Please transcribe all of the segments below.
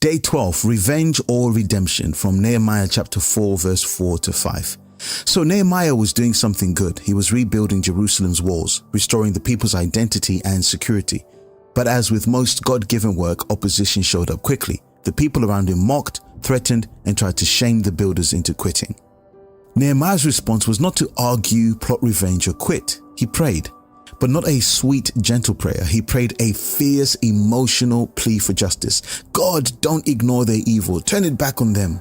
Day 12, Revenge or Redemption, from Nehemiah chapter 4 verse 4 to 5. So Nehemiah was doing something good. He was rebuilding Jerusalem's walls, restoring the people's identity and security. But as with most God-given work, opposition showed up quickly. The people around him mocked, threatened, and tried to shame the builders into quitting. Nehemiah's response was not to argue, plot revenge, or quit. He prayed, but not a sweet, gentle prayer. He prayed a fierce, emotional plea for justice. God, don't ignore their evil. Turn it back on them.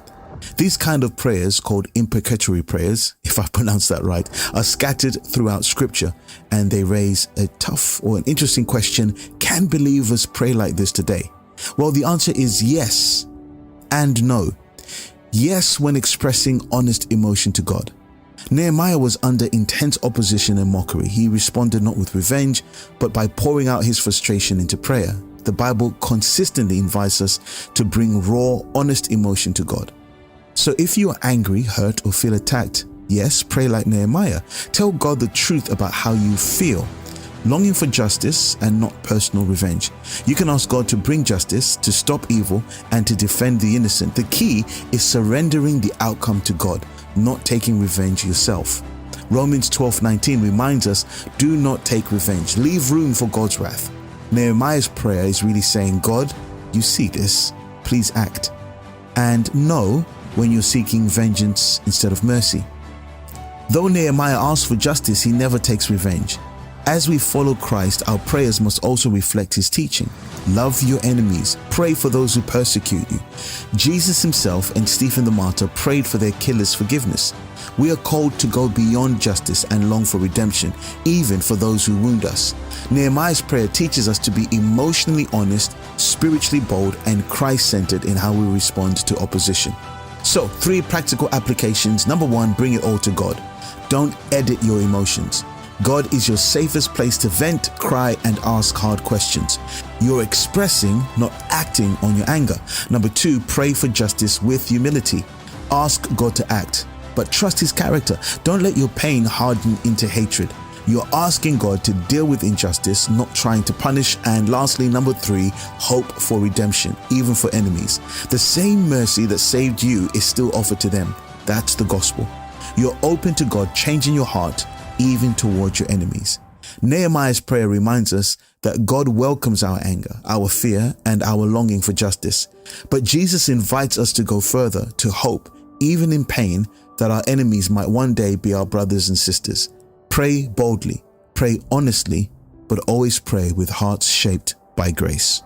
These kind of prayers, called imprecatory prayers, if I pronounce that right, are scattered throughout scripture, and they raise a tough or an interesting question. Can believers pray like this today? Well, the answer is yes and no. Yes, when expressing honest emotion to God. Nehemiah was under intense opposition and mockery. He responded not with revenge, but by pouring out his frustration into prayer. The Bible consistently invites us to bring raw, honest emotion to God. So if you are angry, hurt, or feel attacked, yes, pray like Nehemiah. Tell God the truth about how you feel, longing for justice and not personal revenge. You can ask God to bring justice, to stop evil, and to defend the innocent. The key is surrendering the outcome to God, not taking revenge yourself. Romans 12:19 reminds us, do not take revenge. Leave room for God's wrath. Nehemiah's prayer is really saying, God, you see this, please act. And no, when you're seeking vengeance instead of mercy. Though Nehemiah asks for justice, he never takes revenge. As we follow Christ, our prayers must also reflect his teaching. Love your enemies. Pray for those who persecute you. Jesus himself and Stephen the martyr prayed for their killers' forgiveness. We are called to go beyond justice and long for redemption, even for those who wound us. Nehemiah's prayer teaches us to be emotionally honest, spiritually bold, and Christ-centered in how we respond to opposition. So, 3 practical applications. Number 1, bring it all to God. Don't edit your emotions. God is your safest place to vent, cry, and ask hard questions. You're expressing, not acting on your anger. Number 2, pray for justice with humility. Ask God to act, but trust his character. Don't let your pain harden into hatred. You're asking God to deal with injustice, not trying to punish. And lastly, number 3, hope for redemption, even for enemies. The same mercy that saved you is still offered to them. That's the gospel. You're open to God changing your heart, even towards your enemies. Nehemiah's prayer reminds us that God welcomes our anger, our fear, and our longing for justice. But Jesus invites us to go further, to hope, even in pain, that our enemies might one day be our brothers and sisters. Pray boldly, pray honestly, but always pray with hearts shaped by grace.